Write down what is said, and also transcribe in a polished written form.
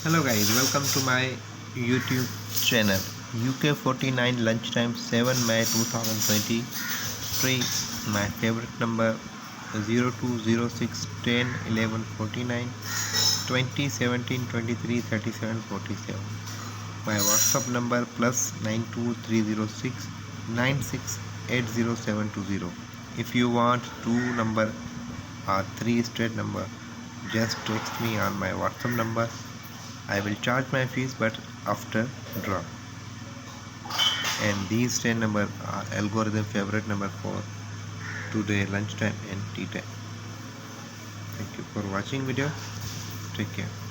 Hello guys, welcome to my YouTube channel UK49 lunchtime 7 May 2023. My favorite number 0206 10 11 49 20 17 23 37 47. My WhatsApp number plus 92306 9680 If you want two number or three straight number, just text me on my WhatsApp number. I will charge my fees but after draw. And these 10 number are algorithm favorite number for today lunchtime and tea time. Thank you for watching video. Take care.